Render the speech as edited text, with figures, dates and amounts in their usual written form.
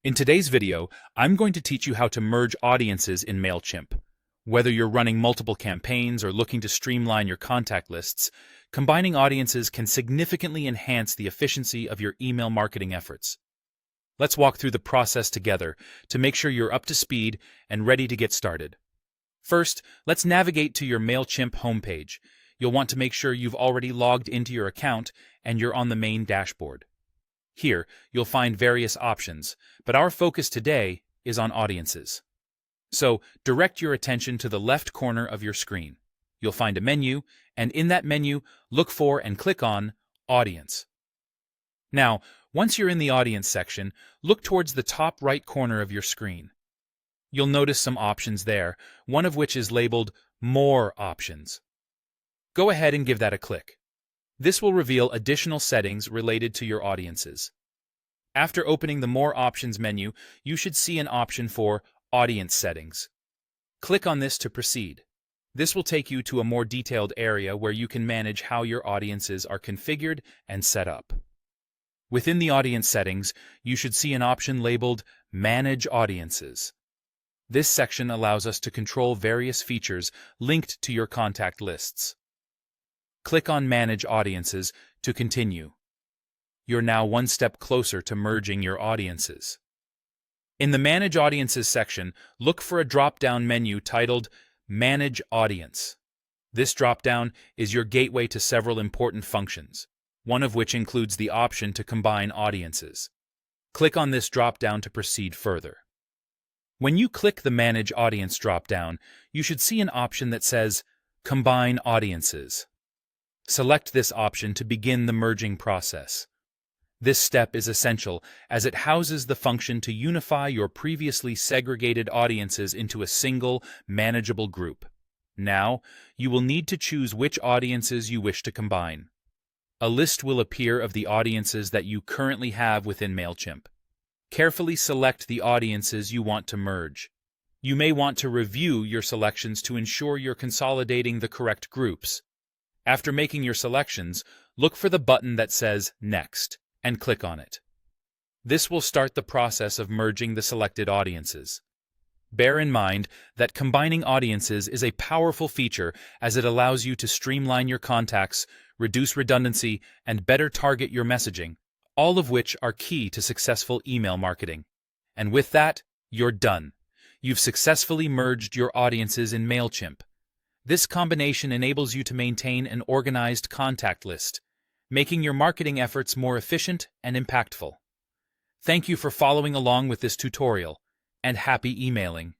In today's video, I'm going to teach you how to merge audiences in Mailchimp. Whether you're running multiple campaigns or looking to streamline your contact lists, combining audiences can significantly enhance the efficiency of your email marketing efforts. Let's walk through the process together to make sure you're up to speed and ready to get started. First, let's navigate to your Mailchimp homepage. You'll want to make sure you've already logged into your account and you're on the main dashboard. Here, you'll find various options, but our focus today is on audiences. So, direct your attention to the left corner of your screen. You'll find a menu, and in that menu, look for and click on Audience. Now, once you're in the Audience section, look towards the top right corner of your screen. You'll notice some options there, one of which is labeled More Options. Go ahead and give that a click. This will reveal additional settings related to your audiences. After opening the More Options menu, you should see an option for Audience Settings. Click on this to proceed. This will take you to a more detailed area where you can manage how your audiences are configured and set up. Within the audience settings, you should see an option labeled Manage Audiences. This section allows us to control various features linked to your contact lists. Click on Manage Audiences to continue. You're now one step closer to merging your audiences. In the Manage Audiences section, look for a drop-down menu titled Manage Audience. This drop-down is your gateway to several important functions, one of which includes the option to combine audiences. Click on this drop-down to proceed further. When you click the Manage Audience drop-down, you should see an option that says Combine Audiences. Select this option to begin the merging process. This step is essential as it houses the function to unify your previously segregated audiences into a single, manageable group. Now, you will need to choose which audiences you wish to combine. A list will appear of the audiences that you currently have within Mailchimp. Carefully select the audiences you want to merge. You may want to review your selections to ensure you're consolidating the correct groups. After making your selections, look for the button that says Next and click on it. This will start the process of merging the selected audiences. Bear in mind that combining audiences is a powerful feature as it allows you to streamline your contacts, reduce redundancy, and better target your messaging, all of which are key to successful email marketing. And with that, you're done. You've successfully merged your audiences in Mailchimp. This combination enables you to maintain an organized contact list, making your marketing efforts more efficient and impactful. Thank you for following along with this tutorial, and happy emailing.